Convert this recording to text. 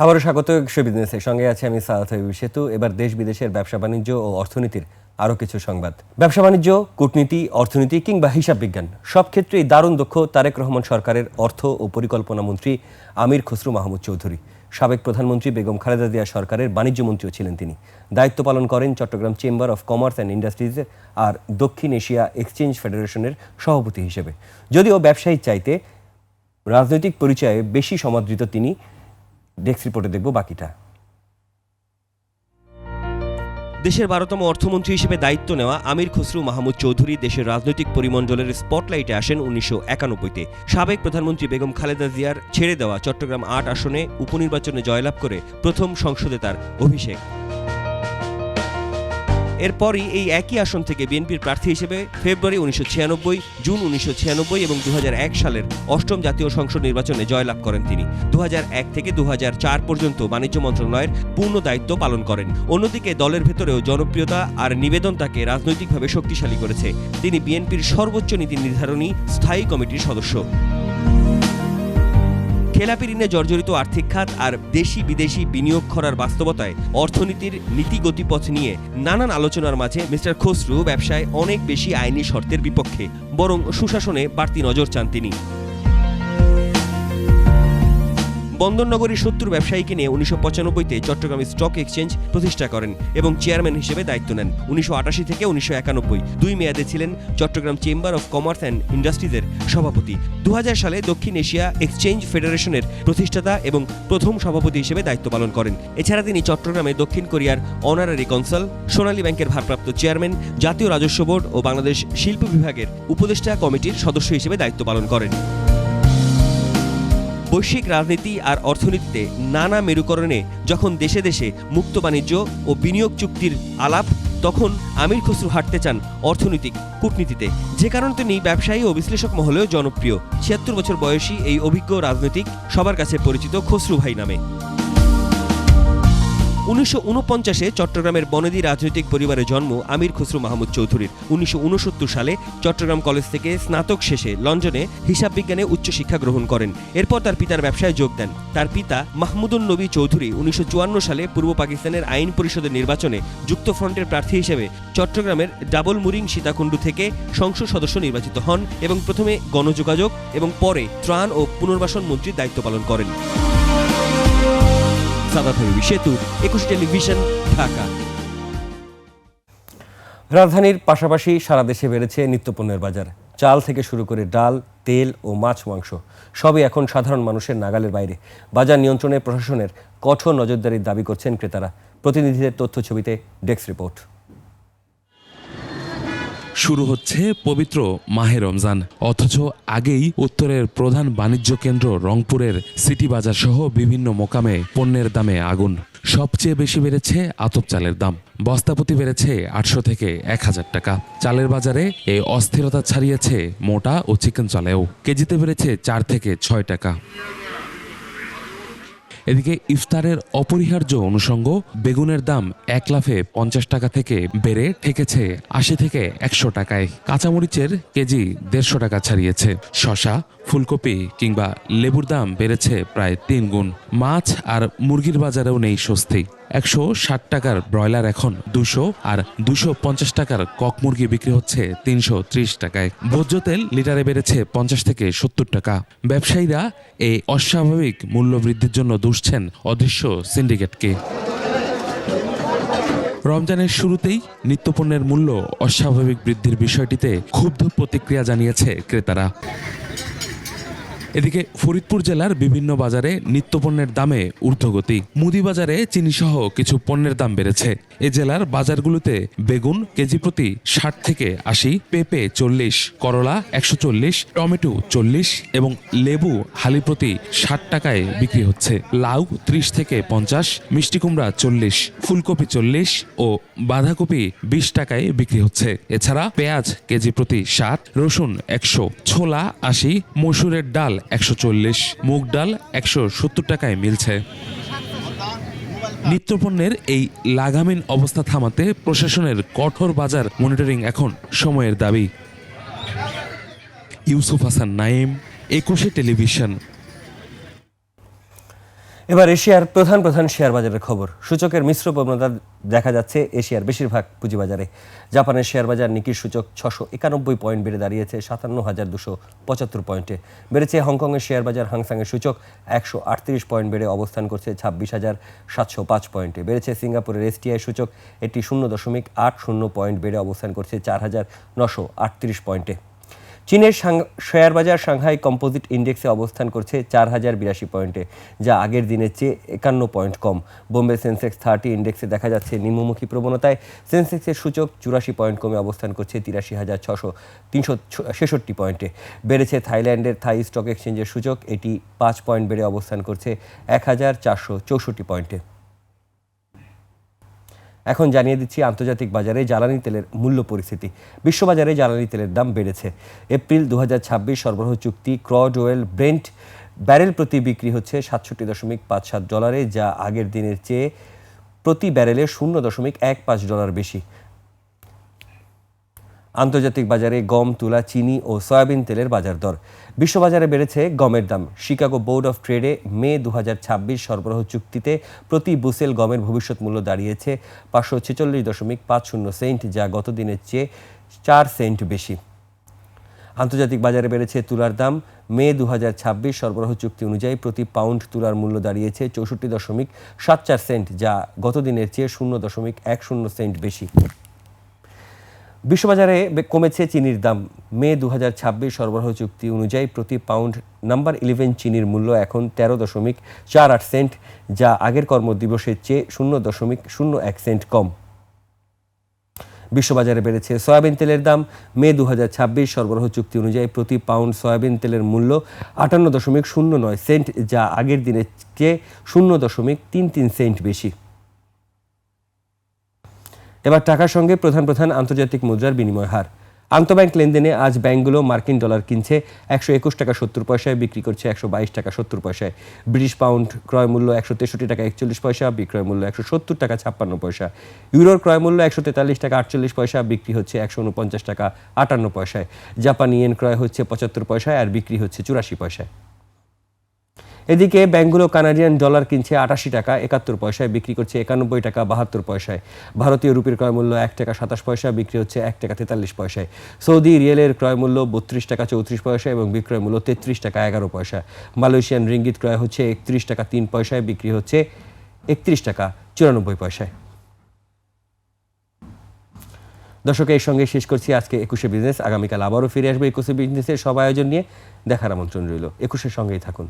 আবারও স্বাগত বিজনেসের সঙ্গে আছে আমি সাদাত হাবিব সেতু। এবার দেশ বিদেশের ব্যবসা বাণিজ্য ও অর্থনীতির আরও কিছু সংবাদ। ব্যবসা বাণিজ্য, কূটনীতি, অর্থনীতি কিংবা হিসাব বিজ্ঞান সব ক্ষেত্রেই দারুণ দক্ষ তারেক রহমান সরকারের অর্থ ও পরিকল্পনা মন্ত্রী আমির খসরু মাহমুদ চৌধুরী। সাবেক প্রধানমন্ত্রী বেগম খালেদা জিয়া সরকারের বাণিজ্য মন্ত্রীও ছিলেন তিনি। দায়িত্ব পালন করেন Chattogram chamber of commerce and ইন্ডাস্ট্রিজের আর দক্ষিণ এশিয়া এক্সচেঞ্জ ফেডারেশনের সভাপতি হিসেবে। যদিও ব্যবসায়ীর চাইতে রাজনৈতিক পরিচয়ে বেশি সমাদৃত তিনি। ডেস্ক রিপোর্টে দেখব বাকিটা। দেশের 12তম অর্থমন্ত্রী হিসেবে দায়িত্ব নেওয়া আমির খসরু মাহমুদ চৌধুরী দেশের রাজনৈতিক পরিমণ্ডলের স্পটলাইটে আসেন 1991-তে। সাবেক প্রধানমন্ত্রী বেগম খালেদা জিয়ার ছেড়ে দেওয়া চট্টগ্রাম ৮ আসনে উপনির্বাচনে জয়লাভ করে প্রথম সংসদে তার অভিষেক। এরপরই এই একই আসন থেকে বিএনপির প্রার্থী হিসেবে ফেব্রুয়ারি 1996, জুন 1996 এবং 2001 সালের অষ্টম জাতীয় সংসদ নির্বাচনে জয়লাভ করেন তিনি। 2001 থেকে 2004 পর্যন্ত বাণিজ্য মন্ত্রণালয়ের পূর্ণ দায়িত্ব পালন করেন। অন্যদিকে দলের ভেতরেও জনপ্রিয়তা আর নিবেদন তাকে রাজনৈতিকভাবে শক্তিশালী করেছে। তিনি বিএনপির সর্বোচ্চ নীতি নির্ধারণী স্থায়ী কমিটির সদস্য। খেলাপি ঋণে জর্জরিত আর্থিক খাত আর দেশি বিদেশি বিনিয়োগ করার বাস্তবতায় অর্থনীতির নীতি গতিপথ নিয়ে নানান আলোচনার মাঝে মিস্টার খসরু ব্যবসায় অনেক বেশি আইনি শর্তের বিপক্ষে, বরং সুশাসনে বাড়তি নজর চান তিনি। বন্দরনগরীর 70 ব্যবসায়ীকে নিয়ে 1995-তে চট্টগ্রাম স্টক এক্সচেঞ্জ প্রতিষ্ঠা করেন এবং চেয়ারম্যান হিসেবে দায়িত্ব নেন। 1988 থেকে 1991 দুই মেয়াদে ছিলেন Chattogram chamber of commerce and ইন্ডাস্ট্রিজের সভাপতি। 2000 সালে দক্ষিণ এশিয়া এক্সচেঞ্জ ফেডারেশনের প্রতিষ্ঠাতা এবং প্রথম সভাপতি হিসেবে দায়িত্ব পালন করেন। এছাড়া তিনি চট্টগ্রামে দক্ষিণ কোরিয়ার অনারারি কনসাল, সোনালী ব্যাংকের ভারপ্রাপ্ত চেয়ারম্যান, জাতীয় রাজস্ব বোর্ড ও বাংলাদেশ শিল্প বিভাগের উপদেষ্টা কমিটির সদস্য হিসেবে দায়িত্ব পালন করেন। বৈশ্বিক রাজনীতি আর অর্থনীতিতে নানা মেরুকরণে যখন দেশে দেশে মুক্ত বাণিজ্য ও বিনিয়োগ চুক্তির আলাপ, তখন আমির খসরু হাঁটতে চান অর্থনৈতিক কূটনীতিতে, যে কারণে তিনি ব্যবসায়ী ও বিশ্লেষক মহলেও জনপ্রিয়। 76 বছর বয়সী এই অভিজ্ঞ রাজনৈতিক সবার কাছে পরিচিত খসরু ভাই নামে। 1949-এ চট্টগ্রামের বনেদি রাজনৈতিক পরিবারে জন্ম আমির খসরু মাহমুদ চৌধুরীর। 1969 সালে চট্টগ্রাম কলেজ থেকে স্নাতক শেষে লন্ডনে হিসাব বিজ্ঞানে উচ্চশিক্ষা গ্রহণ করেন। এরপর তার পিতার ব্যবসায় যোগ দেন। তার পিতা মাহমুদুন নবী চৌধুরী 1954 সালে পূর্ব পাকিস্তানের আইন পরিষদের নির্বাচনে যুক্তফ্রন্টের প্রার্থী হিসেবে চট্টগ্রামের ডাবল মুরিং সীতাকুণ্ডু থেকে সংসদ সদস্য নির্বাচিত হন এবং প্রথমে গণযোগাযোগ এবং পরে ত্রাণ ও পুনর্বাসন মন্ত্রীর দায়িত্ব পালন করেন। সাদাত হাবিব সেতু, 21 টেলিভিশন, ঢাকা। রাজধানীর পাশাপাশি সারা দেশে বেড়েছে নিত্যপণ্যের বাজার। চাল থেকে শুরু করে ডাল, তেল ও মাছ মাংস সবই এখন সাধারণ মানুষের নাগালের বাইরে। বাজার নিয়ন্ত্রণে প্রশাসনের কঠোর নজরদারির দাবি করছেন ক্রেতারা। প্রতিনিধিদের তথ্য ছবিতে ডেস্ক রিপোর্ট। শুরু হচ্ছে পবিত্র মাহে রমজান, অথচ আগেই উত্তরের প্রধান বাণিজ্য কেন্দ্র রংপুরের সিটি বাজার সহ বিভিন্ন মোকামে পণ্যের দামে আগুন। সবচেয়ে বেশি বেড়েছে আতপ চালের দাম। বস্তাপতি বেড়েছে 800 থেকে 1000 টাকা। চালের বাজারে এই অস্থিরতা ছাড়িয়েছে মোটা ও চিকেন চালেও। কেজিতে বেড়েছে 4 থেকে 6 টাকা। এদিকে ইফতারের অপরিহার্য অনুষঙ্গ বেগুনের দাম 1 লাফে 50 টাকা থেকে বেড়ে ঠেকেছে 80 থেকে 100 টাকায়। কাঁচামরিচের কেজি 150 টাকা ছাড়িয়েছে। শসা, ফুলকপি কিংবা লেবুর দাম বেড়েছে প্রায় 3 গুণ। মাছ আর মুরগির বাজারেও নেই স্বস্তি। 160 টাকার ব্রয়লার এখন 200 আর 250 টাকার কক মুরগি বিক্রি হচ্ছে 330 টাকায়। ভোজ্য তেল লিটারে বেড়েছে 50 থেকে 70 টাকা। ব্যবসায়ীরা এই অস্বাভাবিক মূল্য বৃদ্ধির জন্য দুষছেন অদৃশ্য সিন্ডিকেটকে। রমজানের শুরুতেই নিত্যপণ্যের মূল্য অস্বাভাবিক বৃদ্ধির বিষয়টিতে ক্ষুব্ধ প্রতিক্রিয়া জানিয়েছে ক্রেতারা। এদিকে ফরিদপুর জেলার বিভিন্ন বাজারে নিত্যপণ্যের দামে ঊর্ধ্বগতি। মুদি বাজারে চিনিসহ কিছু পণ্যের দাম বেড়েছে। এ জেলার বাজারগুলোতে বেগুন কেজি প্রতি 60 থেকে 80, পেঁপে 40, করলা 140, টমেটো 40 এবং লেবু হালি প্রতি 60 টাকায় বিক্রি হচ্ছে। লাউ 30 থেকে 50, মিষ্টি কুমড়া 40, ফুলকপি 40 ও বাঁধাকপি 20 টাকায় বিক্রি হচ্ছে। এছাড়া পেঁয়াজ কেজি প্রতি 60, রসুন 100, ছোলা 80, মসুরের ডাল 140, মুগ ডাল 170 টাকায় মিলছে। নিত্যপণ্যের এই লাগামহীন অবস্থা থামাতে প্রশাসনের কঠোর বাজার মনিটরিং এখন সময়ের দাবি। ইউসুফ হাসান নাইম, 21 টেলিভিশন। এবার এশিয়ার প্রধান প্রধান শেয়ার বাজারের খবর। সূচকের মিশ্র প্রবণতা দেখা যাচ্ছে এশিয়ার বেশিরভাগ পুঁজিবাজারে। জাপানের শেয়ার বাজার নিকির সূচক 691 পয়েন্ট বেড়ে দাঁড়িয়েছে 57,275 পয়েন্টে। বেড়েছে হংকংয়ের শেয়ার বাজার হাংসাংয়ের সূচক 138 পয়েন্ট বেড়ে অবস্থান করছে 26,705 পয়েন্টে। বেড়েছে সিঙ্গাপুরের এসটিআই সূচক, এটি 0.80 পয়েন্ট বেড়ে অবস্থান করছে 4,938 পয়েন্টে। চীনের শেয়ার বাজার সাংহাই কম্পোজিট ইন্ডেক্সে অবস্থান করছে 4,082 পয়েন্টে, যা আগের দিনের চেয়ে 51 পয়েন্ট কম। বোম্বে সেন্সেক্স 30 ইন্ডেক্সে দেখা যাচ্ছে নিম্নমুখী প্রবণতায়। সেন্সেক্সের সূচক 84 পয়েন্ট কমে অবস্থান করছে 83,366 পয়েন্টে। বেড়েছে থাইল্যান্ডের থাই স্টক এক্সচেঞ্জের সূচক, এটি 5 পয়েন্ট বেড়ে অবস্থান করছে 1,464 পয়েন্টে। এখন জানিয়ে দিচ্ছি আন্তর্জাতিক বাজারে জ্বালানি তেলের মূল্য পরিস্থিতি। বিশ্ববাজারে জ্বালানি তেলের দাম বেড়েছে। এপ্রিল 2026 সরবরাহ চুক্তি ক্রুড অয়েল ব্রেন্ট ব্যারেল প্রতি বিক্রি হচ্ছে $67.57, যা আগের দিনের চেয়ে প্রতি ব্যারেলে $0.15 বেশি। আন্তর্জাতিক বাজারে গম, তুলা, চিনি ও সয়াবিন তেলের বাজার দর। বিশ্ববাজারে বেড়েছে গমের দাম। শিকাগো বোর্ড অফ ট্রেডে মে 2026 সরবরাহ চুক্তিতে প্রতি বুসেল গমের ভবিষ্যৎ মূল্য দাঁড়িয়েছে 546.50 সেন্ট, যা গত দিনের চেয়ে 4 সেন্ট বেশি। আন্তর্জাতিক বাজারে বেড়েছে তুলার দাম। মে 2026 সরবরাহ চুক্তি অনুযায়ী প্রতি পাউন্ড তুলার মূল্য দাঁড়িয়েছে 64.74 সেন্ট, যা গত দিনের চেয়ে 0.10 সেন্ট বেশি। বিশ্ববাজারে কমেছে চিনির দাম। মে 2026 সরবরাহ চুক্তি অনুযায়ী প্রতি পাউন্ড নাম্বার 11 চিনির মূল্য এখন 13.48 সেন্ট, যা আগের কর্মদিবসের চেয়ে 0.01 সেন্ট কম। বিশ্ববাজারে বেড়েছে সয়াবিন তেলের দাম। মে 2026 সরবরাহ চুক্তি অনুযায়ী প্রতি পাউন্ড সয়াবিন তেলের মূল্য 58.09 সেন্ট, যা আগের দিনের চেয়ে 0.33 সেন্ট বেশি। এবার টাকার সঙ্গে প্রধান প্রধান আন্তর্জাতিক মুদ্রার বিনিময় হার। আন্তঃব্যাংক লেনদেনে আজ ব্যাংকগুলো মার্কিন ডলার কিনছে 121 টাকা 70 পয়সায়, বিক্রি করছে 122 টাকা 70 পয়সায়। ব্রিটিশ পাউন্ড ক্রয় মূল্য 163 টাকা 41 পয়সা, বিক্রয় মূল্য 170 টাকা 56 পয়সা। ইউরোর ক্রয় মূল্য 143 টাকা 48 পয়সা, বিক্রি হচ্ছে 149 টাকা 58 পয়সায়। জাপানি ইয়েন ক্রয় হচ্ছে 75 পয়সায় আর বিক্রি হচ্ছে 84 পয়সায়। এদিকে ব্যাংকগুলো কানাডিয়ান ডলার কিনছে 88 টাকা 71 পয়সায়, বিক্রি করছে 91 টাকা 72 পয়সায়। ভারতীয় রুপির ক্রয় মূল্য 1 টাকা 27 পয়সা, বিক্রি হচ্ছে 1 টাকা 43 পয়সায়। সৌদি রিয়েলের ক্রয় মূল্য 32 টাকা 34 পয়সা এবং বিক্রয় মূল্য 33 টাকা 11 পয়সা। মালয়েশিয়ান রিঙ্গিত ক্রয় হচ্ছে 31 টাকা 3 পয়সায়, বিক্রি হচ্ছে 31 টাকা 94 পয়সায়। দর্শক, এর সঙ্গে শেষ করছি আজকে 21শে বিজনেস। আগামীকাল আবারও ফিরে আসবে 21শে বিজনেসের সব আয়োজন নিয়ে। দেখার আমন্ত্রণ রইল। 21শের সঙ্গেই থাকুন।